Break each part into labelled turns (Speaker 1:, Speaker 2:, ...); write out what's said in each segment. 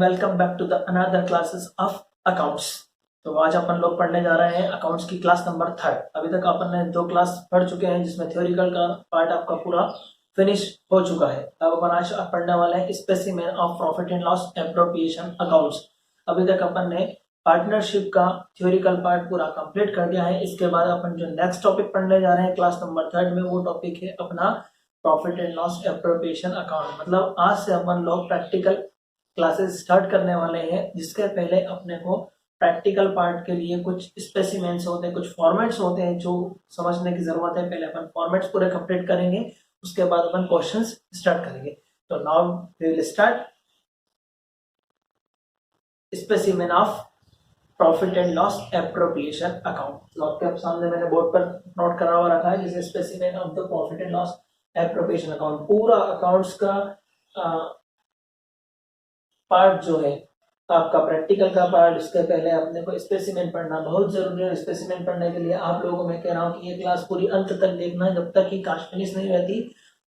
Speaker 1: Welcome back to the another classes of accounts. तो आज अपन लोग पढ़ने जा रहे हैं अकाउंट्स की क्लास नंबर 3। अभी तक अपन ने 2 क्लास पढ़ चुके हैं जिसमें थ्योरिकल का पार्ट आपका पूरा फिनिश हो चुका है। अब अपन आज पढ़ने वाले हैं specimen of profit and loss appropriation accounts. अभी तक अपन ने पार्टनरशिप का थ्योरिकल पार्ट पूरा कंप्लीट कर दिया है। इसके बाद अपन जो नेक्स्ट टॉपिक पढ़ने जा रहे हैं क्लास नंबर 3 में, वो टॉपिक है अपना profit and loss appropriation account. मतलब आज से अपन लोग प्रैक्टिकल क्लासेस स्टार्ट करने वाले हैं, जिसके पहले अपने को प्रैक्टिकल पार्ट के लिए कुछ स्पेसिमेंट्स होते हैं, कुछ फॉर्मेट्स होते हैं जो समझने की जरूरत है। पहले अपन फॉर्मेट्स पूरे कंप्लीट करेंगे, उसके बाद अपन क्वेश्चंस स्टार्ट करेंगे। तो now we will start specimen of profit and loss appropriation account. तो आपके सामने मैंने बोर्ड पर नोट करा हुआ रखा है, जिसे specimen of the profit and loss appropriation account. पूरा अकाउंट्स का पार्ट जो है आपका प्रैक्टिकल का पार्ट, इसके पहले अपने को स्पेसिमेन पढ़ना बहुत जरूरी है। स्पेसिमेन पढ़ने के लिए आप लोगों को मैं कह रहा हूँ कि ये क्लास पूरी अंत तक देखना है। जब तक कि क्लास फिनिश नहीं रहती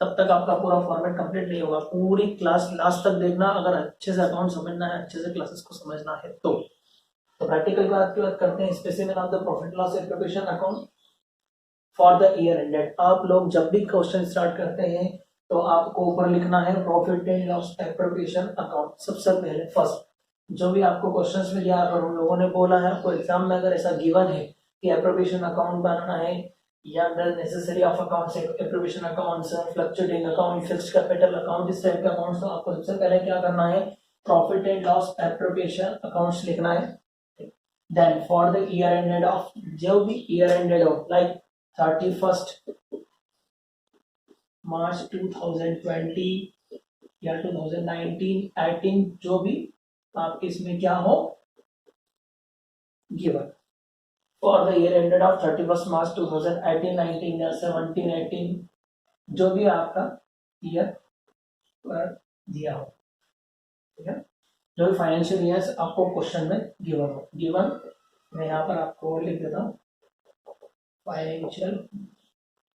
Speaker 1: तब तक आपका पूरा फॉर्मेट कंप्लीट नहीं होगा। पूरी क्लास लास्ट तक देखना, अगर अच्छे से अकाउंट समझना है, अच्छे से क्लासेस को समझना है। तो प्रैक्टिकल की बात करते हैं। Specimen of the profit loss appropriation account for the year ended. आप लोग जब भी क्वेश्चन स्टार्ट करते हैं तो आपको ऊपर लिखना है profit and loss appropriation account. सबसे पहले फर्स्ट जो भी आपको क्वेश्चंस में यहाँ पर उन लोगों ने बोला है, आपको एग्जाम में अगर ऐसा गिवन है कि एप्रोप्रिएशन अकाउंट बनाना है या necessary of accounts, appropriation accounts, fluctuating account, fixed capital account, इस टाइप के अकाउंट्स, तो आपको सबसे पहले क्या करना है, profit and loss appropriation accounts लिखना है। Then for the year ended of, जो भी ईयर एंडेड हो, लाइक 31 मार्च 2020 या 2019, 18, जो भी आपके इसमें क्या हो given. For the year ended of 31 मार्च 2018, 19 या 17, 18, जो भी आपका ईयर दिया हो, ठीक है, जो भी फाइनेंशियल ईयर्स आपको क्वेश्चन में गिवन हो। गिवन मैं यहाँ पर आपको लिख देता हूँ फाइनेंशियल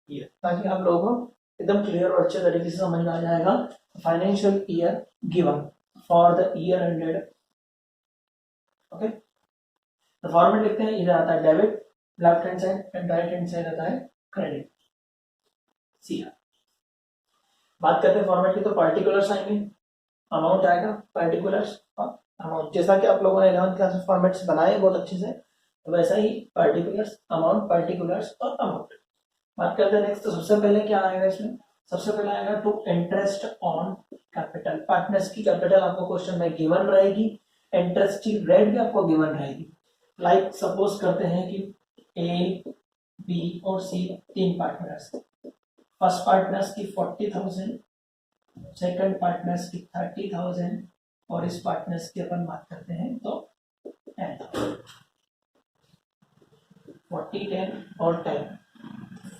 Speaker 1: ईयर, ताकि आप लोगों को एकदम क्लियर और अच्छे तरीके से समझ में आ जाएगा। Financial year given for the year ended, okay. तो फॉर्मेट लिखते हैं, इधर आता है debit left hand side and right hand side आता है क्रेडिट, सीआर। बात करते हैं फॉर्मेट की, तो पार्टिकुलर्स आएंगे, अमाउंट आएगा, पार्टिकुलर्स और अमाउंट। जैसा कि आप लोगों ने 11th क्लास में फॉर्मेट्स बनाए बहुत अच्छे से, वैसा ही पार्टिकुलर्स, अमाउंट, पार्टिकुलर्स और अमाउंट। बात करते हैं नेक्स्ट। तो सबसे पहले क्या आएगा इसमें, सबसे पहले आएगा to interest on capital. Partners की कैपिटल आपको क्वेश्चन में गिवन रहेगी, इंटरेस्ट की रेट भी आपको गिवन रहेगी। लाइक सपोज करते हैं कि ए, बी और सी 3 पार्टनर्स। फर्स्ट पार्टनर्स की 40,000, सेकंड पार्टनर्स की 30,000 और इस पार्टनर्स की अपन बात करते हैं तो 10,000। 40, 10 और 10,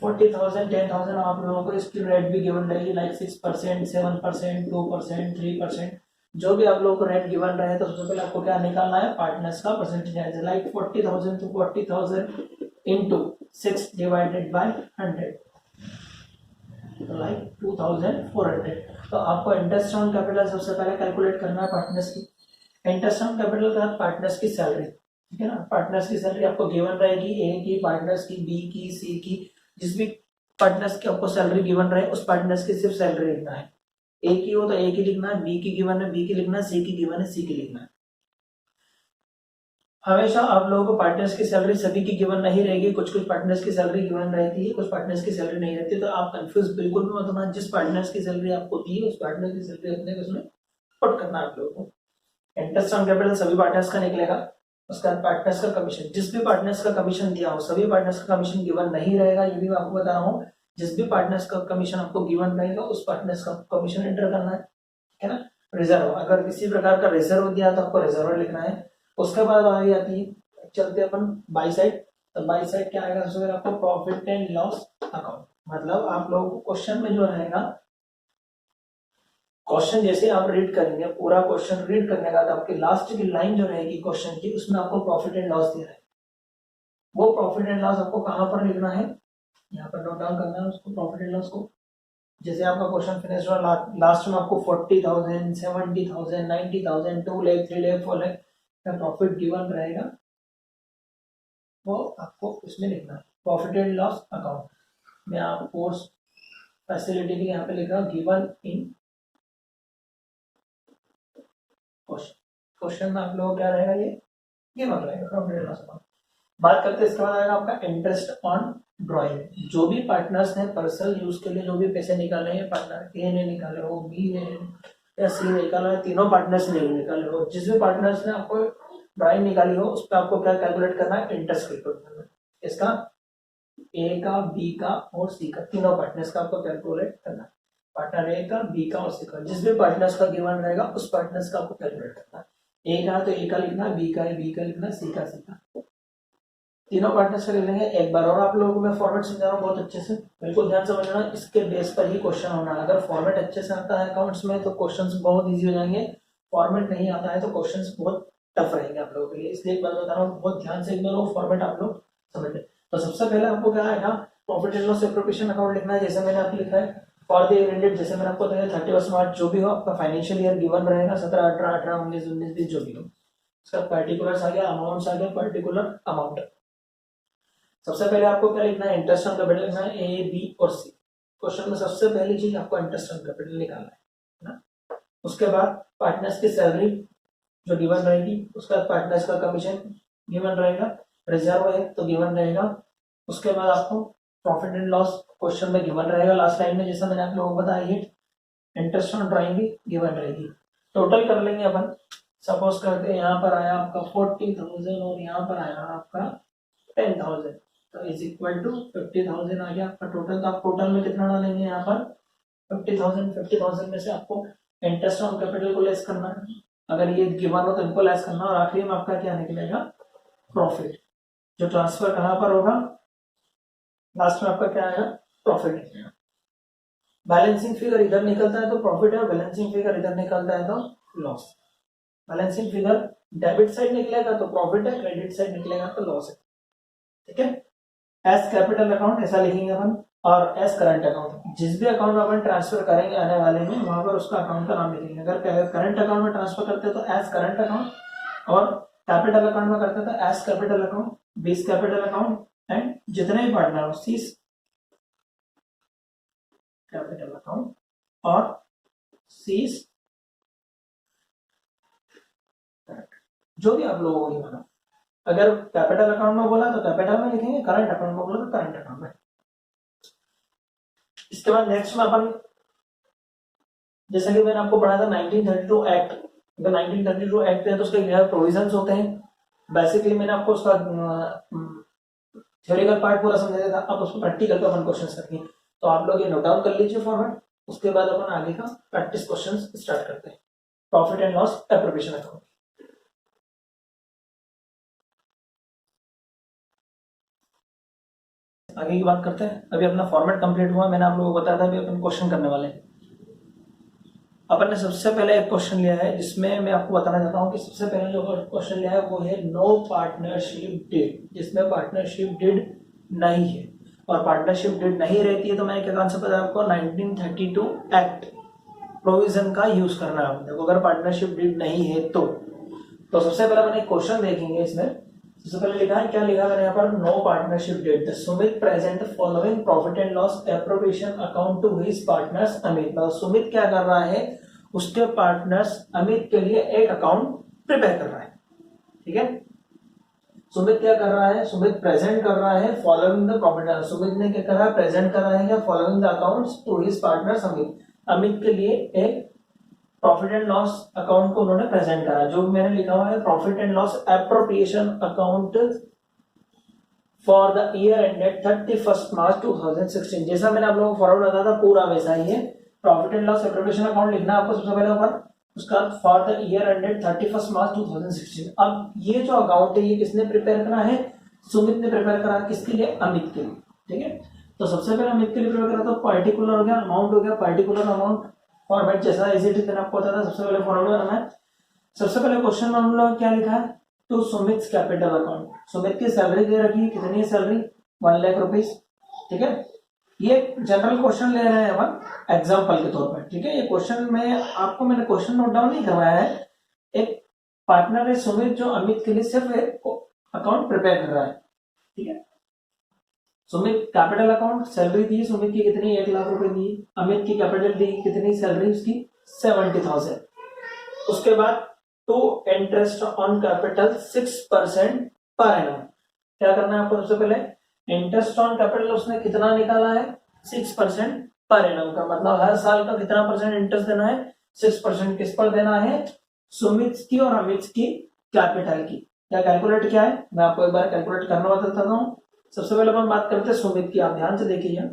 Speaker 1: 40,000, 10,000 आप लोगों को इसकी रेट भी गिवन रहेगी, लाइक 6%, 7%, 2%, 3%, जो भी आप लोगों को रेट गिवन रहे। तो सबसे पहले आपको क्या निकालना है, पार्टनर्स का परसेंटेज। लाइक 40,000 तो 40,000 इंटू 6 डिवाइडेड बाय 100, लाइक 2,400। तो आपको इंटरेस्ट ऑन कैपिटल सबसे पहले कैलकुलेट करना है पार्टनर्स की। इंटरेस्ट ऑन कैपिटल का पार्टनर्स की सैलरी, ठीक है ना। पार्टनर्स की सैलरी आपको गिवन रहेगी, ए की, पार्टनर्स की, बी की, सी की, जिस भी पार्टनर्स की आपको सैलरी गिवन रहे उस पार्टनर्स की सिर्फ सैलरी लिखना है। ए की हो तो ए की लिखना है, बी की गिवन है बी की लिखना है, सी की गिवन है सी की लिखना है। हमेशा आप लोगों को पार्टनर्स की सैलरी सभी की गिवन नहीं रहेगी, कुछ कुछ पार्टनर्स की सैलरी गिवन रहती है, कुछ पार्टनर्स की सैलरी नहीं रहती। तो आप कंफ्यूज बिल्कुल भी मत होना, जिस पार्टनर्स की सैलरी आपको दी है उस पार्टनर की सैलरी अपने उसमें पुट करना है आप लोगों को। इंटरेस्ट ऑन कैपिटल सभी पार्टनर्स का निकलेगा। उसके बाद पार्टनर्स का कमीशन, जिस भी पार्टनर्स का कमीशन दिया हो सभी पार्टनर्स का कमीशन गिवन नहीं रहेगा, ये भी मैं आपको बता रहा हूँ। जिस भी पार्टनर्स का कमीशन आपको गिवन रहेगा उस पार्टनर्स का कमीशन एंटर करना है, ठीक है ना। रिजर्व, अगर किसी प्रकार का रिजर्व दिया तो आपको रिजर्व लिखना है। उसके बाद आ जाती है, चलते अपन बाई साइड। तो बाई साइड क्या आएगा, सबसे पहले आपको प्रॉफिट एंड लॉस अकाउंट। मतलब आप लोगों को क्वेश्चन में जो रहेगा, क्वेश्चन जैसे आप रीड करेंगे, पूरा क्वेश्चन रीड करने के बाद आपकी लास्ट की लाइन जो रहेगी क्वेश्चन की, उसमें आपको प्रॉफिट एंड लॉस दिया है। वो प्रॉफिट एंड लॉस आपको कहां पर लिखना है, यहाँ पर नोट डाउन करना है उसको, प्रॉफिट एंड लॉस को। जैसे आपका क्वेश्चन फिनिश हुआ, लास्ट में आपको 40,000, 70,000, 90,000, 2 लाख, 3 लाख, 4 लाख का प्रॉफिट गिवन रहेगा, वो आपको उसमें लिखना है प्रॉफिट एंड लॉस अकाउंट में। आप कोर्स फैसिलिटी भी यहाँ पे लिख रहा हूँ, गिवन इन क्वेश्चन। क्वेश्चन में आप लोगों क्या रहेगा, ये गिवन रहेगा प्रॉफिट एंड लॉस अकाउंट। बात करते हैं इसके बाद आएगा आपका इंटरेस्ट ऑन ड्रॉइंग। जो भी पार्टनर्स ने पर्सनल यूज के लिए जो भी पैसे निकाले हैं, पार्टनर ए ने निकाले हो, बी ने या सी ने निकाला है, तीनों पार्टनर्स ने निकाले हो, जिस भी पार्टनर्स ने आपको ड्रॉइंग निकाली हो उस पर आपको क्या कैलकुलेट करना है, इंटरेस्ट कैलकुलेट करना है। इसका ए का, बी का और सी का, तीनों पार्टनर्स का आपको कैलकुलेट करना है। पार्टनर ए का, बी का और सी का, जिस भी पार्टनर्स का गिवन रहेगा उस पार्टनर्स का आपको कैलकुलेट करना है। ए का तो ए का लिखना है, बी का है बी का लिखना है, सी का सी का, तीनों पार्टनर्स का लिख लेंगे एक बार। और आप लोगों को मैं फॉर्मेट समझा रहा हूँ बहुत अच्छे से, बिल्कुल ध्यान समझना, इसके बेस पर ही क्वेश्चन होना है। अगर फॉर्मेट अच्छे से आता है अकाउंट्स में तो क्वेश्चंस बहुत इजी हो जाएंगे, फॉर्मेट नहीं आता है तो क्वेश्चंस बहुत टफ रहेंगे आप लोगों के लिए। इसलिए एक बार बता रहा हूँ, बहुत ध्यान से एक बार वो फॉर्मेट आप लोग समझ लें। तो सबसे पहले आपको क्या आएगा, profit and loss appropriation account लिखना है, जैसे मैंने आपको लिखा है फॉर द ईयर एंडेड, जैसे मैंने आपको बताया 31 मार्च जो भी हो आपका फाइनेंशियल ईयर गिवन रहेगा, 17, 18, 18, 19, 19, 20 जो भी हो, उसका पर्टिकुलर्स आ गया, अमाउंट्स आ गया, पर्टिकुलर अमाउंट। सबसे पहले आपको क्या लिखना है, इंटरेस्ट ऑन कैपिटल लिखना है, ए बी और सी। क्वेश्चन में सबसे पहली चीज आपको इंटरेस्ट ऑन कैपिटल निकालना है ना। उसके बाद पार्टनर्स की सैलरी जो गिवन रहेगी, उसका पार्टनर्स का कमीशन गिवन रहेगा, रिजर्व है तो गिवन रहेगा। उसके बाद आपको प्रॉफिट एंड लॉस क्वेश्चन में गिवन रहेगा लास्ट लाइन में, जैसा मैंने आप लोगों को बताया, ये इंटरेस्ट ऑन ड्राइंग भी गिवन रहेगी। टोटल कर लेंगे अपन, सपोज करते हैं यहाँ पर आया आपका 40,000 और यहाँ पर आया आपका 10,000, तो इज इक्वल टू 50,000 आ गया आपका टोटल। तो आप टोटल में कितना डालेंगे यहाँ पर 50,000, 50,000 में से आपको इंटरेस्ट ऑन कैपिटल को लेस करना है, अगर ये गिवन हो तो इनको लेस करना, और आखिरी में आपका क्या निकलेगा, प्रॉफिट, जो ट्रांसफर कहाँ पर होगा, लास्ट में आपका क्या आएगा, प्रॉफिट निकलेगा। बैलेंसिंग फिगर इधर निकलता है तो प्रॉफिट है, और बैलेंसिंग फिगर इधर निकलता है तो loss. Balancing figure debit side निकलेगा तो प्रॉफिट है, क्रेडिट साइड निकलेगा तो लॉस है, ठीक है। एज कैपिटल अकाउंट ऐसा लिखेंगे अपन, और एज करंट अकाउंट जिस भी अकाउंट में अपन ट्रांसफर करेंगे आने वाले में वहां पर उसका अकाउंट का नाम लिखेंगे। अगर करंट अकाउंट में ट्रांसफर करते हैं तो एज करंट अकाउंट, और कैपिटल अकाउंट में करते हैं तो A's capital account, B's capital account, and जितने भी पार्टनर हो सीज कैपिटल अकाउंट और सीज जो भी आप लोगों को लिखना। अगर कैपिटल अकाउंट में बोला तो कैपिटल में लिखेंगे, करंट अकाउंट में बोला तो करंट अकाउंट में। इसके बाद नेक्स्ट में अपन, जैसा कि मैंने आपको पढ़ा था 1932 एक्ट, अगर 1932 एक्ट है तो उसके क्या प्रोविजंस होते हैं। बेसिकली मैंने आपको उसका थ्योरिकल पार्ट पूरा समझा दिया था, अब उसको प्रैक्टिकल का अपन क्वेश्चन करेंगे। तो आप लोग ये नोट डाउन कर लीजिए फॉर्मेट, उसके बाद अपन आगे का प्रैक्टिस क्वेश्चन स्टार्ट करते हैं। Profit and loss appropriation account, आगे की बात करते हैं। अभी अपना फॉर्मेट कंप्लीट हुआ, मैंने आप लोगों को बताया था अभी अपन क्वेश्चन करने वाले हैं। अपन ने सबसे पहले एक क्वेश्चन लिया है जिसमें मैं आपको बताना चाहता हूं कि सबसे पहले जो क्वेश्चन लिया है वो है नो पार्टनरशिप डिड, जिसमें पार्टनरशिप डिड नहीं है। और पार्टनरशिप डिड नहीं रहती है तो मैं क्या कॉन्सेप्ट बताया आपको, 1932 एक्ट प्रोविजन का यूज करना है आपको, अगर पार्टनरशिप डिड नहीं है तो सबसे पहले अपन एक क्वेश्चन देखेंगे। इसमें सबसे पहले लिखा है, क्या लिखा है यहाँ पर, no partnership deed the Sumit present following profit and loss appropriation account to his partners Amit. मतलब सुमित क्या कर रहा है, उसके पार्टनर्स अमित के लिए एक अकाउंट प्रिपेयर कर रहा है, ठीक है। सुमित क्या कर रहा है, सुमित प्रेजेंट कर रहा है फॉलोइंग द प्रॉफिट, सुमित ने क्या कर रहा है, प्रेजेंट कर रहा है क्या, following the accounts to his partners Amit. Amit के लिए एक प्रॉफिट एंड लॉस अकाउंट को उन्होंने प्रेजेंट करा, जो मैंने लिखा हुआ है profit and loss appropriation account for the year ended 31 मार्च 2016। जैसा मैंने आप लोगों को फॉरवर्ड बताया था पूरा वैसा ही है। Profit and loss appropriation account लिखना है आपको सबसे पहले ऊपर, उसका फॉर द ईयर एंडेड 31 मार्च 2016। अब ये जो अकाउंट है ये किसने प्रिपेयर करा है, सुमित ने प्रिपेयर करा, किसके लिए, अमित के लिए, ठीक है। तो सबसे पहले अमित के लिए प्रिपेयर करा तो पर्टिकुलर हो गया, अमाउंट हो गया, पर्टिकुलर अमाउंट फॉर्मेट जैसा इजी मैंने आपको बताया था। सबसे पहले फॉर्मेट बनाना है। सबसे पहले क्वेश्चन में हम लोग क्या लिखा है, to Sumit capital account, Sumit की सैलरी दे रखी है, कितनी है सैलरी, 1 लाख रुपीज, ठीक है। ये जनरल क्वेश्चन ले रहे हैं अपन एग्जाम्पल के तौर पर, ठीक है। ये क्वेश्चन में आपको मैंने क्वेश्चन नोट डाउन नहीं करवाया है। एक पार्टनर है सुमित जो अमित के लिए सिर्फ एक अकाउंट प्रिपेयर कर रहा है, ठीक है। सुमित कैपिटल अकाउंट, सैलरी दी सुमित की कितनी, 1 लाख रुपए दी। अमित की कैपिटल दी कितनी, सैलरी उसकी 70,000। उसके बाद to interest on capital 6% per annum. क्या करना है आपको, सबसे पहले इंटरेस्ट ऑन कैपिटल उसने कितना निकाला है, 6% पर एनम का मतलब हर साल का कितना परसेंट इंटरेस्ट देना है, 6%। किस पर देना है, सुमित की और अमित की कैपिटल की। क्या कैलकुलेट किया है, मैं आपको एक बार कैलकुलेट करना बताता हूँ। सबसे पहले हम बात करते हैं सुमित की। आप ध्यान से देखिए,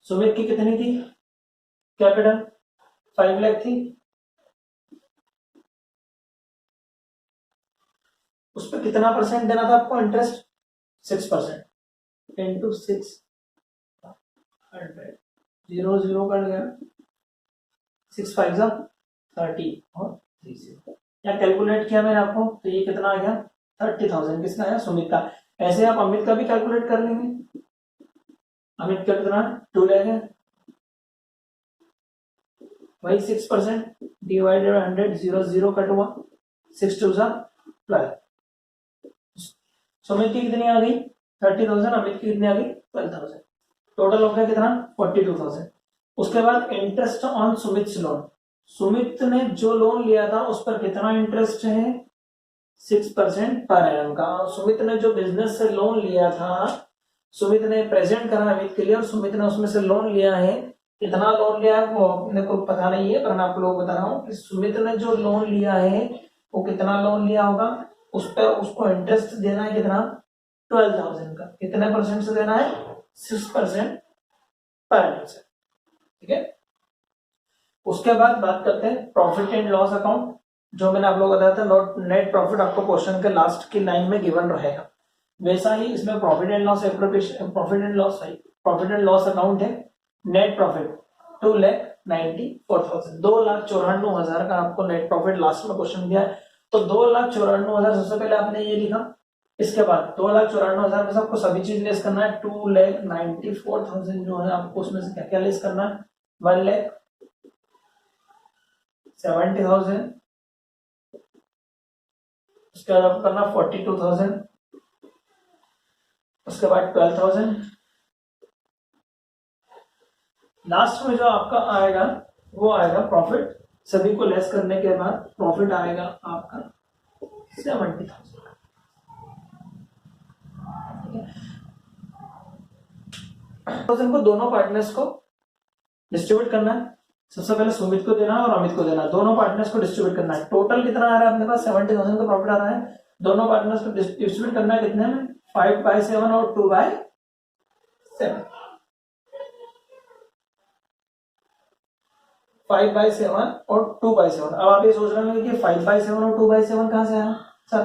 Speaker 1: सुमित की कितनी थी कैपिटल, 5 लाख थी। उस पर कितना परसेंट देना था आपको इंटरेस्ट, 6% इंटू 6, 0 0 कट गया, 6 5 30 और 30। क्या कैलकुलेट किया मैंने आपको, तो ये कितना आ गया, 30,000। किसका है, सुमित का। ऐसे आप अमित का भी कैलकुलेट कर लेंगे। अमित का कितना, 2 लाख है, वही 6% डिवाइडेड 100, 0 0 कट हुआ, 6 2 12। सुमित की कितनी आ गई, 30,000। अमित की कितनी आ गई, 12,000। टोटल हो गया कितना, 42,000। उसके बाद interest on Sumit loan. Sumit ने जो लोन लिया था उस पर कितना इंटरेस्ट है, 6% पर एनम का। सुमित ने जो बिजनेस से लोन लिया था, सुमित ने प्रेजेंट करा अमित के लिए, और सुमित ने उसमें से लोन लिया है। कितना लोन लिया है वो अपने को पता नहीं है, पर मैं आप लोग बता रहा हूँ कि सुमित ने जो लोन लिया है वो कितना लोन लिया होगा, उस पर उसको इंटरेस्ट देना है कितना, 12,000 का। कितने परसेंट से देना है, 6% पर एनम से, ठीक है। उसके बाद बात करते हैं प्रॉफिट एंड लॉस अकाउंट। जो मैंने आप लोग बताया था नेट प्रॉफिट आपको क्वेश्चन के लास्ट की लाइन में गिवन रहेगा, वैसा ही इसमें प्रॉफिट एंड लॉस अकाउंट है। नेट प्रॉफिट 2,94,000, 2,94,000 का आपको नेट प्रॉफिट लास्ट में क्वेश्चन दिया है। तो 2,94,000 सबसे पहले आपने ये लिखा। इसके बाद 2,94,000 में से आपको सभी चीज लेस करना है। 2,94,000 जो है आपको उसमें से क्या क्या लेस करना है, 1,70,000। उसके बाद आपको करना 42,000। उसके बाद 12,000। लास्ट में जो आपका आएगा वो आएगा प्रॉफिट। सभी को लेस करने के बाद प्रॉफिट आएगा आपका 70,000। को दोनों पार्टनर्स को डिस्ट्रीब्यूट करना है। सबसे पहले सुमित को देना है और अमित को देना है, दोनों पार्टनर्स को डिस्ट्रीब्यूट करना है। टोटल कितना आ रहा है अपने पास, 70,000 का प्रॉफिट आ रहा है। दोनों पार्टनर्स को डिस्ट्रीब्यूट करना है कितने में, 5/7 और 2/7। 5/7 और 2/7। अब आप ये सोच रहे होंगे कि 5/7 और 2/7 कहां से आया सर,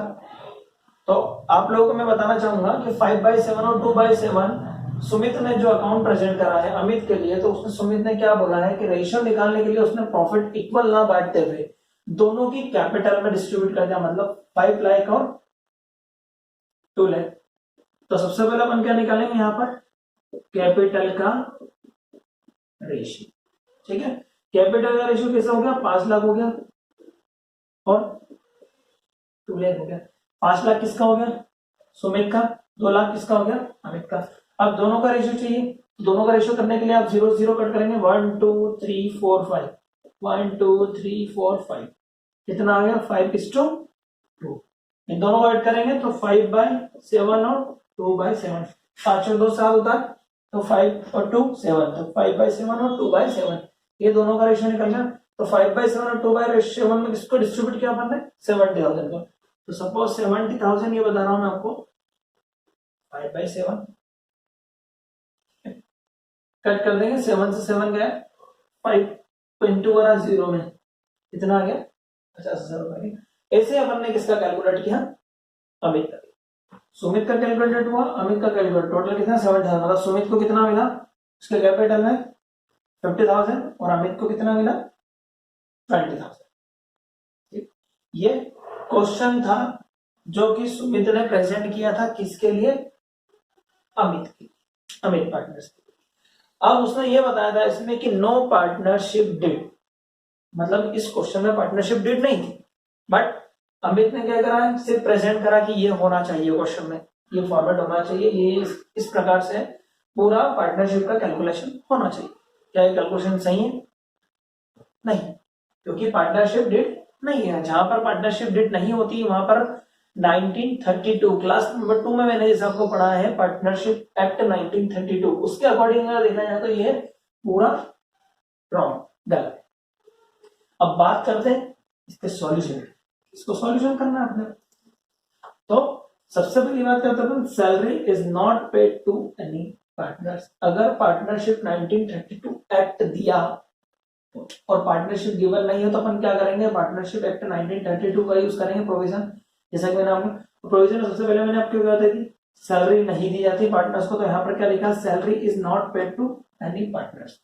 Speaker 1: तो आप लोगों को मैं बताना चाहूंगा कि 5/7 और 2/7 सुमित ने जो अकाउंट प्रेजेंट करा है अमित के लिए, तो उसने सुमित ने क्या बोला है कि रेशियो निकालने के लिए उसने प्रॉफिट इक्वल ना बांटते हुए दोनों की कैपिटल में डिस्ट्रीब्यूट कर दिया, मतलब 5 लाख और 2 लाख। तो सबसे पहले अपन क्या निकालेंगे यहाँ पर, कैपिटल का रेशियो, ठीक है। कैपिटल का रेशियो कैसा हो गया, 5 लाख हो गया और 2 लाख हो गया। 5 लाख किसका हो गया, सुमित का। 2 लाख किसका हो गया, अमित का। अब दोनों का रेशियो चाहिए, दोनों का रेशियो करने के लिए आप 0 0 कट करेंगे, 1 2 3 4 5, 1 2 3 4 5, कितना आ गया, 5:2। इन दोनों को ऐड करेंगे तो 5/7 और 2/7, 5 और 2 7 होता है, तो 5 और 2 7, तो 5/7 और 2/7, ये दोनों का रेशियो निकलना। तो 5/7 और 2/7 में किसको डिस्ट्रीब्यूट किया अपन ने, 70,000 को। तो सपोज 70,000 ये बता रहा हूं मैं आपको, 5/7 कट कर देंगे, 7 से 7 गया, 5 तो इंटू करा 0 में कितना आ गया, 50,000 रुपए। ऐसे अपन ने किसका कैलकुलेट किया, अमित का। सुमित का कैलकुलेटेड हुआ, अमित का कैलकुलेट, टोटल कितना, 70,000। मतलब सुमित को कितना मिला, उसके कैपिटल में 50,000 और अमित को कितना मिला, 20,000। ये क्वेश्चन था जो कि सुमित ने प्रेजेंट किया था, किसके लिए, अमित पार्टनर्स के। अब उसने ये बताया था इसमें कि नो पार्टनरशिप डिड, मतलब इस क्वेश्चन में पार्टनरशिप डिड नहीं थी, बट अमित ने क्या करा है, सिर्फ प्रेजेंट करा कि ये होना चाहिए क्वेश्चन में, ये फॉर्मेट होना चाहिए, ये इस प्रकार से पूरा पार्टनरशिप का कैलकुलेशन होना चाहिए। क्या ये कैलकुलेशन सही है? नहीं, क्योंकि पार्टनरशिप डिड नहीं है। जहां पर पार्टनरशिप डिड नहीं होती वहां पर 1932 क्लास नंबर 2 में मैंने जैसे आपको पढ़ा है पार्टनरशिप एक्ट 1932, उसके अकॉर्डिंग अगर देखा जाए तो ये पूरा रॉन्ग, गलत। अब बात करते हैं इसके सॉल्यूशन, इसको सॉल्यूशन करना है आपने। तो सबसे पहली बात करते हैं, salary is not paid to any partners. अगर पार्टनरशिप 1932 एक्ट दिया और पार्टनरशिप गिवन नहीं हो तो अपन क्या करेंगे, पार्टनरशिप एक्ट 1932 का यूज करेंगे प्रोविजन। जैसा कि मैंने आपको प्रोविजन सबसे पहले मैंने आपको बताया था कि सैलरी नहीं दी जाती पार्टनर्स को, तो यहाँ पर क्या लिखा, salary is not paid to any partners.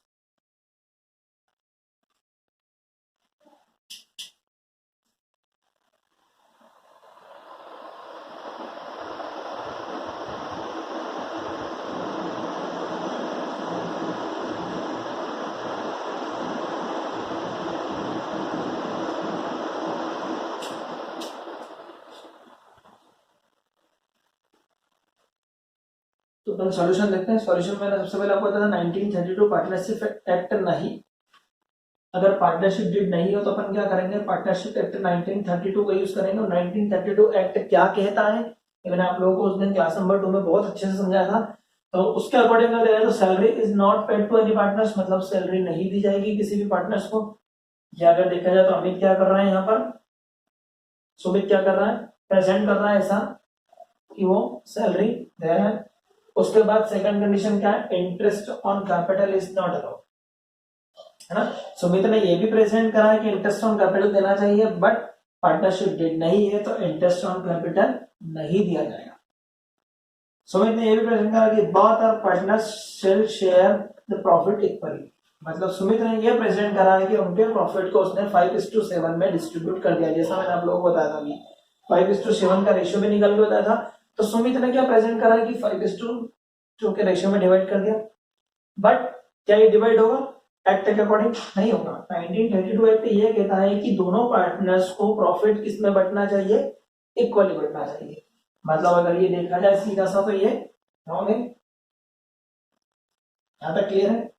Speaker 1: तो अपन सॉल्यूशन देखते हैं। सॉल्यूशन मैंने सबसे पहले आपको बताया 1932 पार्टनरशिप एक्ट नहीं, अगर पार्टनरशिप डिड नहीं हो तो अपन क्या करेंगे, पार्टनरशिप एक्ट 1932 का यूज करेंगे। और 1932 एक्ट क्या कहता है ये मैंने आप लोगों को उस दिन क्लास नंबर 2 में बहुत अच्छे से समझाया था। तो उसके अकॉर्डिंग अगर देखा तो salary is not paid to any partners, मतलब सैलरी नहीं दी जाएगी किसी भी पार्टनर्स को। या अगर देखा जाए तो अमित क्या कर रहा है यहाँ पर, सुमित क्या कर रहा है, प्रेजेंट कर रहा है ऐसा कि वो सैलरी दे रहा है। उसके बाद सेकंड कंडीशन क्या है, interest on capital is not allowed, है ना। सुमित ने ये भी प्रेजेंट करा है कि इंटरेस्ट ऑन कैपिटल देना चाहिए, बट पार्टनरशिप डिड नहीं है तो इंटरेस्ट ऑन कैपिटल नहीं दिया जाएगा। सुमित ने ये भी प्रेजेंट करा कि both are partners shall share the profit equally, मतलब सुमित ने ये प्रेजेंट करा है कि उनके प्रॉफिट को उसने 5:7 में डिस्ट्रीब्यूट कर दिया, जैसा मैंने आप लोगों को बताया था अभी 5:7 का रेशियो भी निकल के बताया था। तो सुमित ने क्या प्रेजेंट करा है कि 5:2 के रेशियो में डिवाइड कर दिया, बट क्या ये डिवाइड होगा एक्ट के अकॉर्डिंग? नहीं होगा। 1932 एक्ट ये कहता है कि दोनों पार्टनर्स को प्रॉफिट किस में बंटना चाहिए, इक्वली बंटना चाहिए। मतलब अगर ये देखा जाए सीधा सा तो ये रॉन्ग है। यहां तक क्लियर है?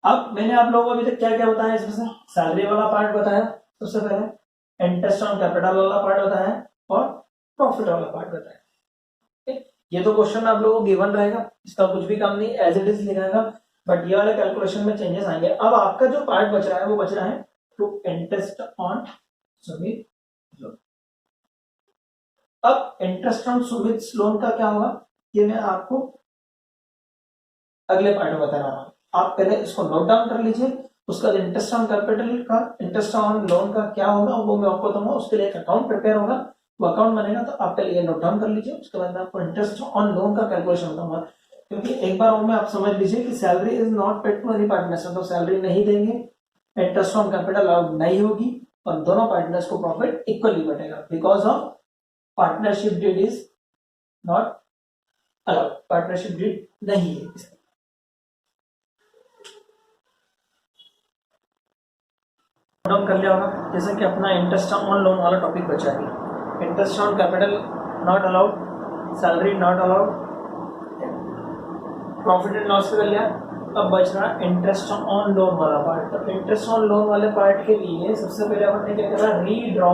Speaker 1: अब मैंने आप लोगों को अभी तक क्या क्या बताया, इसमें से सैलरी वाला पार्ट बताया सबसे पहले, इंटरेस्ट ऑन कैपिटल वाला पार्ट बताया और प्रॉफिट वाला पार्ट बताया। ये तो क्वेश्चन आप लोगों को गिवन रहेगा, इसका कुछ भी काम नहीं, एज इट इज लिखाएगा, बट ये वाले कैलकुलेशन में चेंजेस आएंगे। अब आपका जो पार्ट बच रहा है वो बच रहा है to interest on Sumit loan. अब इंटरेस्ट ऑन सुमित लोन का क्या होगा ये मैं आपको अगले पार्ट में बता रहा हूं। आप पहले इसको नोट डाउन कर लीजिए, उसका इंटरेस्ट ऑन कैपिटल का, इंटरेस्ट ऑन लोन का क्या होगा वो मैं आपको दूंगा। उसके लिए एक अकाउंट प्रिपेयर होगा, वो अकाउंट बनेगा तो आप पहले ये नोट डाउन कर लीजिए, उसके बाद मैं आपको इंटरेस्ट ऑन लोन का कैलकुलेशन बताऊंगा। क्योंकि एक बार और में आप समझ लीजिए कि salary is not paid to any partners, तो सैलरी नहीं देंगे, इंटरेस्ट ऑन कैपिटल अलाउड नहीं होगी और दोनों पार्टनर्स को प्रॉफिट इक्वली बटेगा, because of partnership deed is not allowed, partnership deed नहीं है। डाउन कर लिया होगा, जैसे कि अपना इंटरेस्ट ऑन लोन वाला टॉपिक बचा है, interest on capital not allowed, salary not allowed, profit and loss कर लिया। अब बच रहा इंटरेस्ट ऑन लोन वाला पार्ट। तो इंटरेस्ट ऑन लोन वाले पार्ट के लिए सबसे पहले अपन ने क्या करा, redraw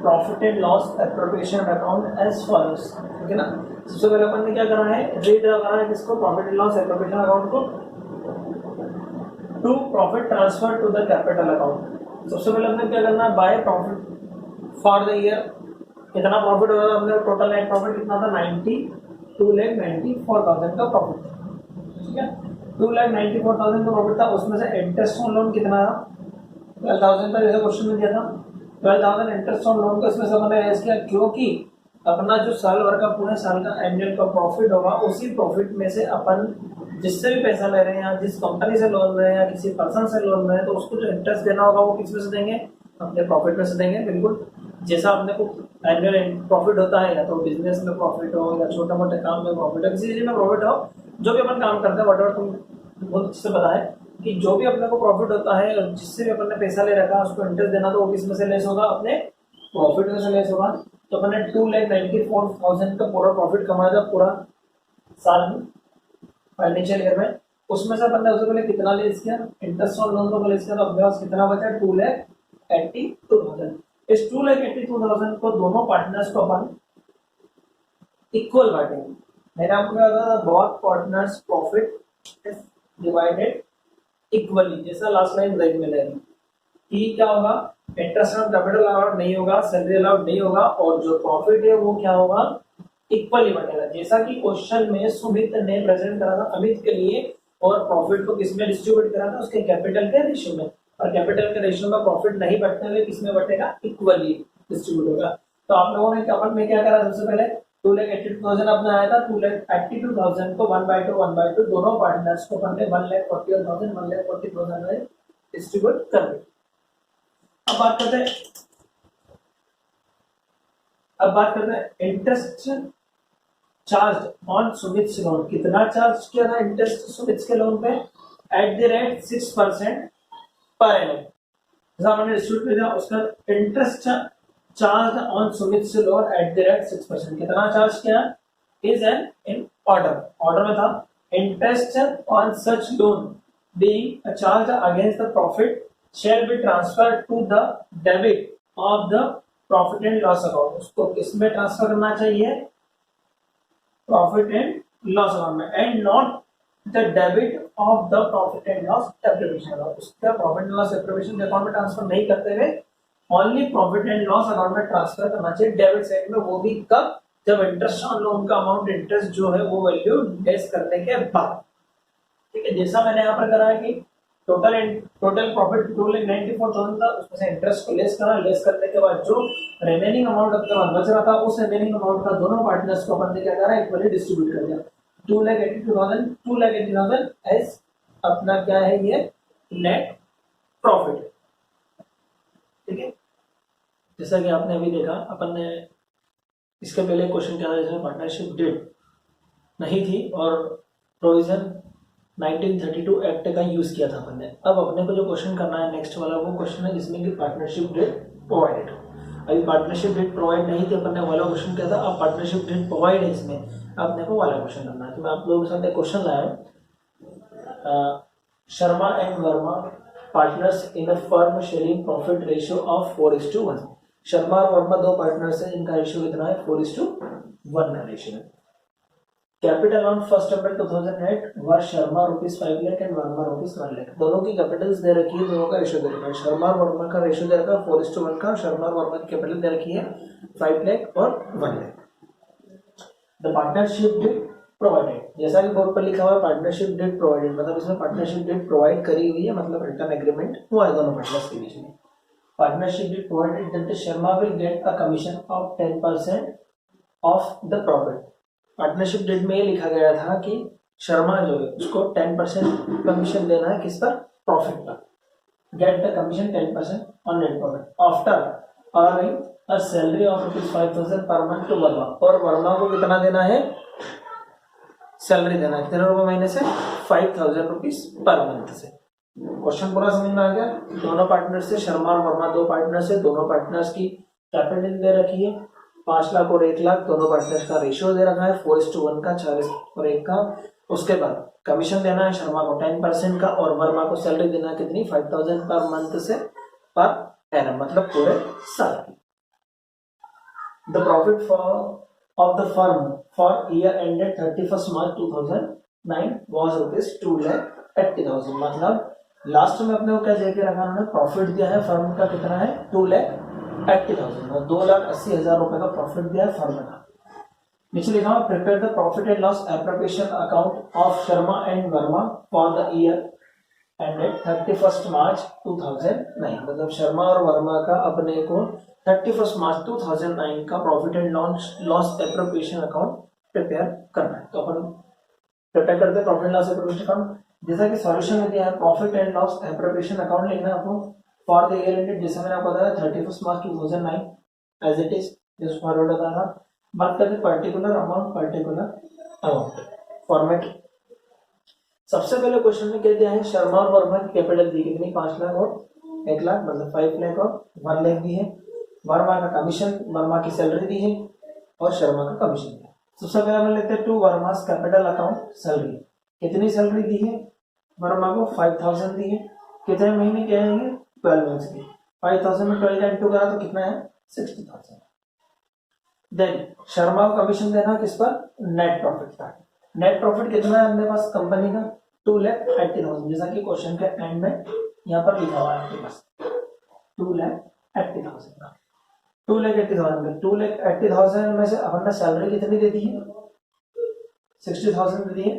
Speaker 1: profit and loss appropriation account as follows, ठीक है ना। सबसे पहले अपन ने क्या करा है, रीड्रॉ करा है किसको, profit and loss appropriation account को to profit transfer to the capital account. सबसे पहले हमने क्या करना है, by profit for the year, कितना प्रॉफिट हो रहा है अपने टोटल नेट प्रॉफिट कितना था, 92,94,000 का प्रॉफिट था, ठीक है। 2,94,000 का प्रॉफिट था, उसमें से इंटरेस्ट ऑन लोन कितना था 12,000 का, जैसे क्वेश्चन में दिया था 12,000 इंटरेस्ट ऑन लोन को इसमें से मैंने रेज किया, क्योंकि अपना जो साल भर का पूरे साल का एनुअल का प्रॉफिट होगा उसी प्रॉफिट में से अपन जिससे भी पैसा ले रहे हैं या जिस कंपनी से लोन ले रहे हैं या किसी पर्सन से लोन ले रहे हैं, तो उसको जो इंटरेस्ट देना होगा वो किस में से देंगे, अपने प्रॉफिट में से देंगे। बिल्कुल जैसा अपने को एनुअल प्रॉफिट होता है, या तो बिजनेस में प्रॉफिट हो या छोटा मोटे काम में प्रॉफिट हो, किसी चीज में प्रॉफिट हो, जो भी अपन काम करते हैं, वट एवर तुम बहुत अच्छे से पता है कि जो भी अपने को प्रॉफिट होता है और जिससे भी अपन ने पैसा ले रखा है उसको इंटरेस्ट देना, तो वो किस में से लेस होगा, अपने प्रॉफिट में से लेस होगा। तो अपन ने 2,94,000 का पूरा प्रॉफिट कमाया था पूरा साल में, फाइनेंशियल ईयर में। उसमें से अपन ने उससे पहले कितना लेस किया, इंटरेस्ट ऑन लोन को लेस किया, तो अपने पास कितना बचा, 2,82,000। इस 2,82,000 को दोनों पार्टनर्स को अपन इक्वल बांटेंगे। मैंने आपको क्या कहा था, both partners profit is divided equally, जैसा लास्ट लाइन ब्रेक में लेंगे कि क्या होगा, इंटरेस्ट ऑन कैपिटल अलाउड नहीं होगा, सैलरी अलाउड नहीं होगा, और जो प्रॉफिट है वो क्या होगा, इक्वली बनेगा। जैसा कि क्वेश्चन में सुमित ने प्रेजेंट करा था अमित के लिए, और प्रॉफिट को किसमें डिस्ट्रीब्यूट करा था, उसके कैपिटल के रेशियो में, और कैपिटल के रेशियो में प्रॉफिट नहीं बटने हुए किसमें बटेगा, इक्वली डिस्ट्रीब्यूट होगा। तो आप लोगों ने अपन में क्या करा, सबसे पहले 2,82,000 अपना आया था, 2,82,000 को 1/2 दोनों पार्टनर्स को अपन ने 1,41,000 में डिस्ट्रीब्यूट कर दिया। अब बात करते हैं interest charge on Sumit loan. कितना चार्ज किया था इंटरेस्ट सुमित के लोन पे, at the rate 6% per annum, जैसा हमने डिस्ट्रीब्यूट किया उसका interest charge on Sumit loan at the rate 6%। कितना चार्ज किया, इज एन इन ऑर्डर में था, interest on such loan being a charge against the profit shall be transferred to the debit of the profit and loss account। उसको किसमें transfer करना चाहिए, profit and loss account में, and not the debit of the profit and loss appropriation account. उसका profit and loss appropriation account में transfer नहीं करते हुए only profit and loss account में ट्रांसफर करना चाहिए डेबिट साइड में, वो भी कब, जब इंटरेस्ट ऑन लोन का अमाउंट, इंटरेस्ट जो है वो वैल्यू लेस करने के बाद। ठीक है, जैसा मैंने यहाँ पर करा है कि टोटल प्रॉफिट 2,94,000 था, उसमें से इंटरेस्ट को लेस करा, लेस करने के बाद जो रिमेनिंग अमाउंट अपने पास बच रहा था, उस रिमेनिंग अमाउंट का दोनों पार्टनर्स को अपन ने क्या करा, इक्वली डिस्ट्रीब्यूट कर दिया। 2,82,000 एज अपना क्या है, ये नेट प्रॉफिट। ठीक है, जैसा कि आपने अभी देखा, अपन ने इसके पहले क्वेश्चन क्या था जिसमें पार्टनरशिप डेट नहीं थी और प्रोविजन 1932 एक्ट का यूज किया था अपन ने। अब अपने को जो क्वेश्चन करना है नेक्स्ट वाला, वो क्वेश्चन है जिसमें कि पार्टनरशिप डेट प्रोवाइडेड हो। अभी पार्टनरशिप डेट प्रोवाइड नहीं थी, अपन ने वाला क्वेश्चन किया था, अब पार्टनरशिप डेट प्रोवाइड है, इसमें अपने को वाला क्वेश्चन करना है। तो मैं आप लोगों के साथ एक क्वेश्चन लाया हूँ, Sharma and Verma partners in a firm sharing profit ratio of 4:1। Sharma और वर्मा दो पार्टनर्स हैं, इनका रेशियो कितना है, 4:1 का रेशियो है। Capital on 1 April 2008 were Sharma ₹5 lakh and Verma ₹1 lakh. दोनों की कैपिटल्स दे रखी है, दोनों का रेशियो दे रखा है। शर्मा और वर्मा का रेशियो दे रखा है 4:1 का, शर्मा और वर्मा की कैपिटल दे रखी है 5 लाख और 1 lakh. The partnership deed provided, जैसा कि बोर्ड पर लिखा हुआ है पार्टनरशिप डेट प्रोवाइडेड, मतलब इसमें पार्टनरशिप डेट प्रोवाइड करी हुई है, मतलब रिटर्न एग्रीमेंट हुआ है दोनों पार्टनर्स के बीच में। Partnership deed provided that Sharma will get a commission of 10% of the profit. Partnership deed में ये लिखा गया था कि शर्मा जो है उसको 10% कमीशन देना है, किस पर, प्रॉफिट पर। Get the commission 10% on net profit after earning a salary of ₹5,000 per month to Verma. और वर्मा को कितना देना है, सैलरी देना है, कितने रुपए महीने से, ₹5,000 पर मंथ से। क्वेश्चन पूरा समझ में आ गया। दोनों पार्टनर से, शर्मा और वर्मा दो पार्टनर से, दोनों पार्टनर्स की कैपिटल दे रखी है 5 लाख और 1 लाख, दोनों पार्टनर्स का रेशियो दे रखा है 4:1 का, 4:1 का। उसके बाद कमीशन देना है शर्मा को 10% का, और वर्मा को सैलरी देना है कितनी, 5,000 पर मंथ से पर एनम, मतलब पूरे साल की। The profit of the firm for year ended 31 March 2009 was ₹2,80,000। मतलब लास्ट में अपने को क्या दे के रखा, उन्होंने प्रॉफिट दिया है फर्म का, कितना है, 2,80,000, 2,80,000 रुपए का प्रॉफिट दिया है फर्म का। नीचे लिखा हुआ prepare the profit and loss appropriation account of Sharma and Verma for the year ended 31 March 2009। मतलब शर्मा और वर्मा का अपने को 31 मार्च 2009 का profit and loss appropriation account prepare करना है। तो अपन प्रिपेयर करते हैं profit and loss appropriation account, जैसा कि सॉल्यूशन में दिया है profit and loss appropriation account लिखना है आपको फॉर द ईयर एंडेड, जैसे मैंने आपको बताया 31 March 2009 as it is, just forward होता था। बात करते हैं पर्टिकुलर अमाउंट फॉर्मेट। सबसे पहले क्वेश्चन में क्या दिया है, शर्मा और वर्मा की कैपिटल दी कितनी, 5 लाख और 1 लाख, मतलब 5 लाख और 1 लाख दी है। वर्मा का कमीशन, वर्मा की सैलरी दी है और शर्मा का कमीशन दी है। सबसे पहले हम लेते हैं टू वर्मास कैपिटल अकाउंट सैलरी। कितनी सैलरी दी है, वर्मा को 5000 दी है। कितने महीने के आएंगे, 12 मंथ्स की। 5000 में 12 का इंटू करा तो कितना है, 60,000। देन शर्मा को कमीशन देना किस पर, नेट प्रॉफिट का। नेट प्रॉफिट कितना है अपने पास कंपनी का, 2,80,000, जैसा कि क्वेश्चन के एंड में यहाँ पर लिखा हुआ है आपके पास 2,80,000 का। 2,80,000 में से अपन ने सैलरी कितनी दे दी है, 60,000 दे दी है।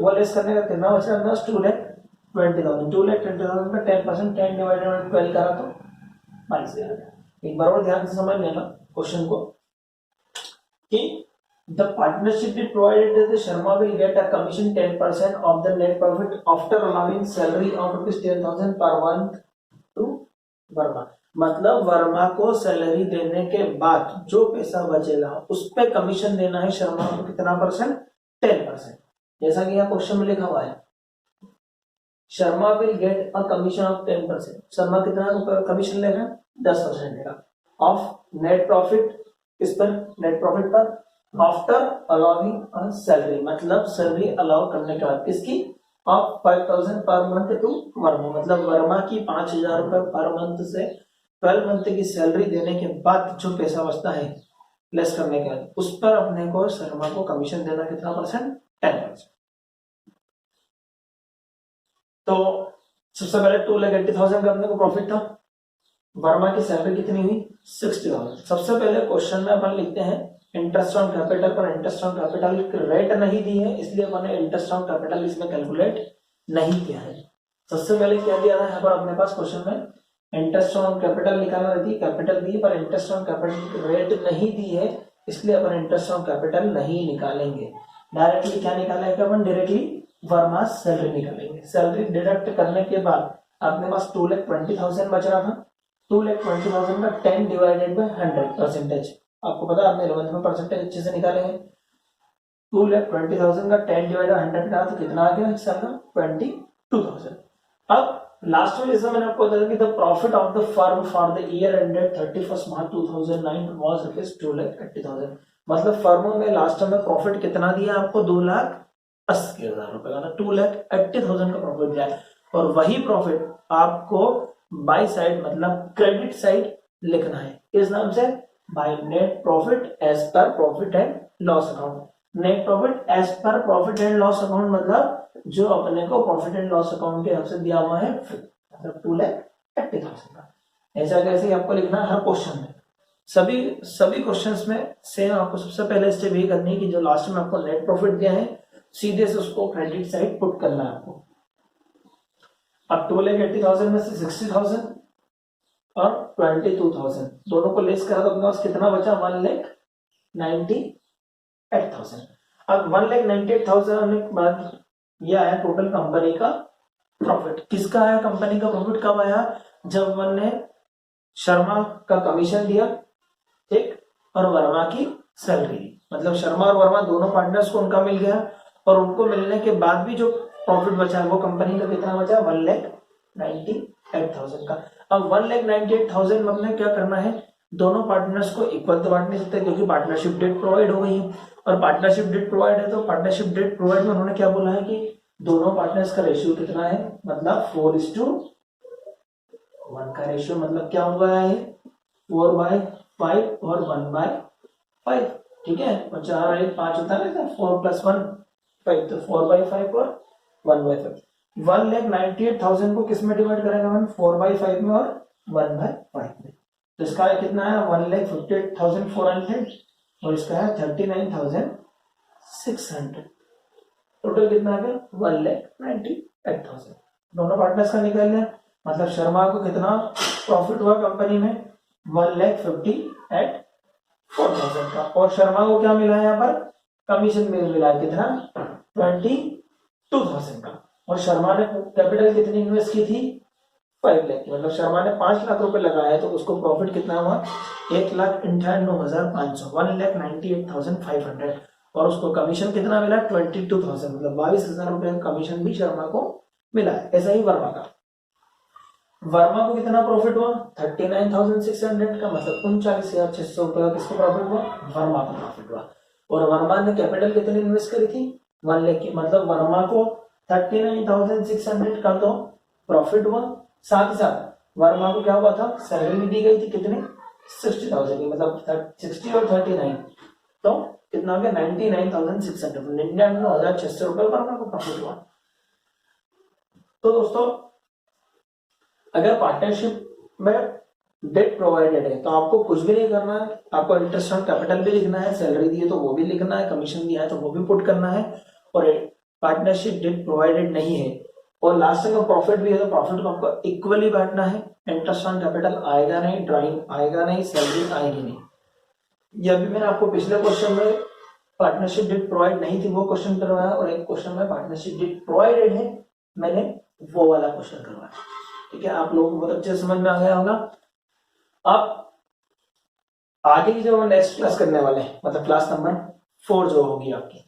Speaker 1: वो लेस करने का कितना बचा है, 2,20,000। 2,20,000 का 10%, 10 डिवाइडेड बाय 12 करा तो 22,000। एक बार और ध्यान से समझ लेना क्वेश्चन को कि the partnership did provided that the Sharma will get a commission 10% of the net profit after allowing salary of ₹10,000 per month to Verma. मतलब वर्मा को सैलरी देने के बाद जो पैसा बचेगा उस पे कमीशन देना है शर्मा को, कितना परसेंट, 10%। जैसा कि यहाँ क्वेश्चन में लिखा हुआ है, Sharma will get a commission of 10%। Sharma कितना कमीशन लेगा, 10% लेगा ऑफ नेट प्रॉफिट, इस पर नेट प्रॉफिट पर, आफ्टर अलाउिंग अ सैलरी, मतलब सैलरी अलाउ करने के बाद किसकी, of 5,000 per month to Verma, मतलब वर्मा की 5,000 रुपए पर मंथ से 12 मंथ की सैलरी देने के बाद जो पैसा बचता है लेस करने के बाद, उस पर अपने को शर्मा को कमीशन देना कितना परसेंट, 10%। तो सबसे पहले 2,80,000 का अपने को प्रॉफिट था, वर्मा की सैलरी कितनी हुई, 60,000। सबसे पहले क्वेश्चन में अपन लिखते हैं इंटरेस्ट ऑन कैपिटल, पर इंटरेस्ट ऑन कैपिटल रेट नहीं दी है, इसलिए अपन ने इंटरेस्ट ऑन कैपिटल इसमें कैलकुलेट नहीं किया है। सबसे पहले क्या दिया था यहाँ पर अपने पास क्वेश्चन में, इंटरेस्ट ऑन कैपिटल निकालना रहती, कैपिटल दी पर इंटरेस्ट ऑन कैपिटल रेट नहीं दी है, इसलिए अपन इंटरेस्ट ऑन कैपिटल नहीं निकालेंगे। डायरेक्टली क्या निकालेंगे अपन, डायरेक्टली वर्मा सैलरी निकालेंगे। सैलरी डिडक्ट करने के बाद अपने पास 2,20,000 बच रहा था। 2,20,000 का 10 डिवाइडेड बाय 100%, आपको पता है आपने 11th में परसेंटेज अच्छे से निकाले हैं। 2,20,000 का 10 डिवाइडेड 100 का तो कितना आ गया हिस्सा का, 22,000। अब लास्ट में जैसा मैंने आपको बताया कि the profit of the firm for the year ended 31 March 2009 was ₹2,80,000। मतलब फर्म में लास्ट में प्रॉफिट कितना दिया आपको, 2,80,000 रुपए का, 2,80,000 का प्रॉफिट दिया। और वही प्रॉफिट आपको बाई साइड मतलब क्रेडिट साइड लिखना है, किस नाम से, by net profit as per profit and loss account. Net profit as per profit and loss account मतलब जो अपने को प्रॉफिट एंड लॉस अकाउंट के हिसाब से दिया हुआ है, मतलब 2,80,000 का। ऐसा कैसे आपको लिखना है हर क्वेश्चन में, सभी क्वेश्चंस में सेम आपको सबसे पहले स्टेप ये करनी है कि जो लास्ट में आपको नेट प्रॉफिट दिया है सीधे से उसको क्रेडिट साइड पुट करना है आपको। अब 2,80,000 में से 60,000 और 22,000 दोनों को लेस करा तो अपने पास कितना बचा, 1,98,000। अब 1,98,000 के बाद यह आया टोटल कंपनी का प्रॉफिट। किसका आया कंपनी का प्रॉफिट, कब आया, जब वन ने शर्मा का कमीशन दिया, ठीक, और वर्मा की सैलरी दी। मतलब शर्मा और वर्मा दोनों पार्टनर्स को उनका मिल गया, और उनको मिलने के बाद भी जो प्रॉफिट बचा है वो कंपनी का कितना बचा, 1,98,000 का। अब 1,98,000 में हमने क्या करना है, दोनों पार्टनर्स को इक्वल तो बांट नहीं सकते क्योंकि पार्टनरशिप डेट प्रोवाइड हो गई है, और पार्टनरशिप डेट प्रोवाइड है तो पार्टनरशिप डेट प्रोवाइड में उन्होंने क्या बोला है कि दोनों पार्टनर्स का रेशियो कितना है, मतलब 4:1 का रेशियो। मतलब क्या हुआ है, 4/5 और 1/5, ठीक है, और 4 और 1 5 होता है ना, 4 + 1 5, तो 4/5 और 1/5। 1,98,000 को किस में डिवाइड करेगा हम, 4/5 में और 1/5 में। तो इसका कितना है, 1,58,400 और इसका है 39,600। टोटल कितना आ गया, 1,98,000। दोनों पार्टनर्स का निकाल लिया, मतलब शर्मा को कितना प्रॉफिट हुआ कंपनी में, 1,50,400 का। और शर्मा को क्या मिला है यहाँ पर, कमीशन में मिला है कितना, 22,000 का। और शर्मा ने कैपिटल कितनी इन्वेस्ट की थी, 5 लाख की। मतलब शर्मा ने 5 लाख रुपए लगाया तो उसको प्रॉफिट कितना हुआ, 1,98,500, 1,98,500। और उसको कमीशन कितना मिला 22,000, मतलब 22,000 रुपए का कमीशन भी शर्मा को मिला है। ऐसा ही वर्मा का, वर्मा को कितना प्रॉफिट हुआ 39,600 का, मतलब 39,600 रुपए का किसको प्रॉफिट हुआ, वर्मा को प्रॉफिट हुआ। और वर्मा ने कैपिटल कितनी इन्वेस्ट करी थी 1 लाख की, मतलब वर्मा को 39,600 का तो प्रॉफिट हुआ, साथ ही साथ वर्मा को क्या हुआ था, सैलरी भी दी गई थी कितनी 60,000 की, मतलब 60 और 39 तो कितना हो गया 99,600, 99,600 रुपए वर्मा को प्रॉफिट हुआ। तो दोस्तों अगर पार्टनरशिप में डेट प्रोवाइडेड है तो आपको कुछ भी नहीं करना है, आपको इंटरेस्ट ऑन कैपिटल भी लिखना है, सैलरी दी है तो वो भी लिखना है, कमीशन दिया है तो वो भी पुट करना है, और पार्टनरशिप डेट प्रोवाइडेड नहीं है और लास्ट में प्रॉफिट भी है तो प्रॉफिट को आपको इक्वली बांटना है। इंटरेस्ट ऑन कैपिटल आएगा नहीं, ड्राइंग आएगा नहीं, सैलरी आएगी नहीं। ये अभी मैंने आपको पिछले क्वेश्चन में पार्टनरशिप डेट प्रोवाइड नहीं थी वो क्वेश्चन करवाया, और एक क्वेश्चन में पार्टनरशिप डेट प्रोवाइडेड है मैंने वो वाला क्वेश्चन करवाया। ठीक है, आप लोगों को बहुत अच्छे समझ में आ गया होगा। अब आगे की जो नेक्स्ट क्लास करने वाले हैं, मतलब क्लास नंबर 4 जो होगी आपकी,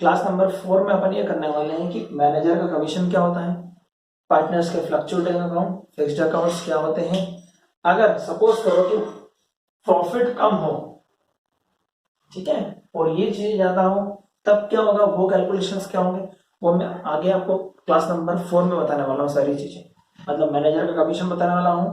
Speaker 1: क्लास नंबर 4 में अपन ये करने वाले हैं कि मैनेजर का कमीशन क्या होता है, पार्टनर्स के फ्लक्चुएटिंग अकाउंट, फिक्स्ड अकाउंट्स क्या होते हैं, अगर सपोज करो कि प्रॉफिट कम हो, ठीक है, और ये चीज ज्यादा हो तब क्या होगा, वो कैलकुलेशंस क्या होंगे वो मैं आगे आपको क्लास नंबर 4 में बताने वाला हूँ सारी चीजें। मतलब मैनेजर का कमीशन बताने वाला हूँ,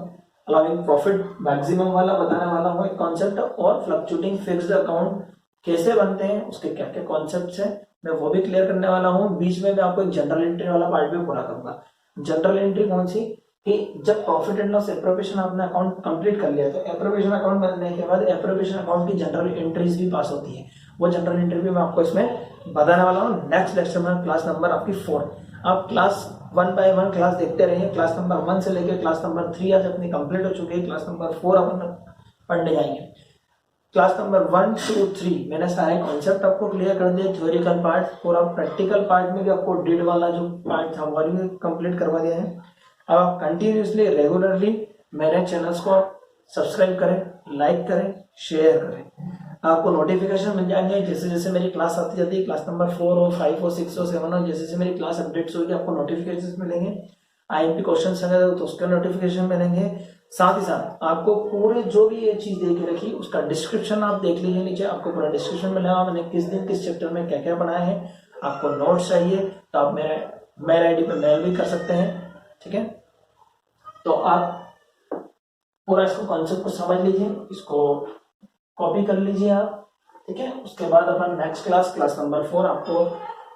Speaker 1: अलाउिंग प्रॉफिट मैक्सिमम वाला बताने वाला हूँ एक कॉन्सेप्ट, और फ्लक्चुएटिंग फिक्स्ड अकाउंट कैसे बनते हैं उसके क्या क्या कॉन्सेप्ट्स हैं मैं वो भी क्लियर करने वाला हूँ। बीच में मैं आपको एक जनरल एंट्री वाला पार्ट भी पूरा करूंगा। जनरल एंट्री कौन सी, कि जब प्रॉफिट एंड लॉस एप्रोप्रिएशन आपने अकाउंट कंप्लीट कर लिया तो एप्रोप्रिएशन अकाउंट बनने के बाद एप्रोप्रिएशन अकाउंट की जनरल एंट्रीज भी पास होती है, वो जनरल एंट्री भी मैं आपको इसमें बताने वाला हूँ नेक्स्ट लेक्चर में, क्लास नंबर आपकी 4। आप क्लास 1 बाय 1 क्लास देखते रहिए, क्लास नंबर 1 से लेकर क्लास नंबर 3 आज अपनी कंप्लीट हो चुकी है, क्लास नंबर 4 अपन पढ़ने जाएंगे। क्लास नंबर 1 2 3 मैंने सारे कॉन्सेप्ट आपको क्लियर कर दिए, थ्योरिकल पार्ट, और अब प्रैक्टिकल पार्ट में भी आपको डिड वाला जो पार्ट था वो भी कंप्लीट करवा दिया है। अब आप कंटिन्यूसली रेगुलरली मेरे चैनल्स को सब्सक्राइब करें, लाइक करें, शेयर करें, आपको नोटिफिकेशन मिल जाएंगे जैसे जैसे मेरी क्लास आती जाती है, क्लास नंबर 4 हो 5 हो 6 हो 7 हो, जैसे जैसे मेरी क्लास अपडेट्स होगी आपको नोटिफिकेशन मिलेंगे। IMP क्वेश्चन अगर तो उसके नोटिफिकेशन मिलेंगे। साथ ही साथ आपको पूरे जो भी ये चीज दे के रखी उसका डिस्क्रिप्शन आप देख लीजिए, नीचे आपको पूरा डिस्क्रिप्शन मिलेगा, मैंने किस दिन किस चैप्टर में क्या क्या बनाया है। आपको नोट्स चाहिए तो आप मेरे मेल ID पे मेल भी कर सकते हैं, ठीक है। तो आप पूरा इसको कॉन्सेप्ट को समझ लीजिए, इसको कॉपी कर लीजिए आप, ठीक है। उसके बाद अपन नेक्स्ट क्लास नंबर 4 आपको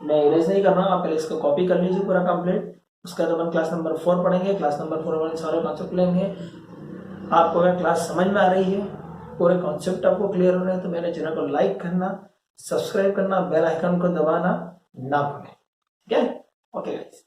Speaker 1: मैं इरेज नहीं कर रहा, आप पहले इसको कॉपी कर लीजिए पूरा कंप्लीट, उसके बाद अपन क्लास नंबर 4 पढ़ेंगे। क्लास नंबर 4 में सारे कॉन्सेप्ट लेंगे। आपको अगर क्लास समझ में आ रही है, पूरे कॉन्सेप्ट आपको क्लियर हो रहे हैं तो मेरे चैनल को लाइक करना, सब्सक्राइब करना, बेल आइकन को दबाना ना भूलें, ठीक है। Okay guys.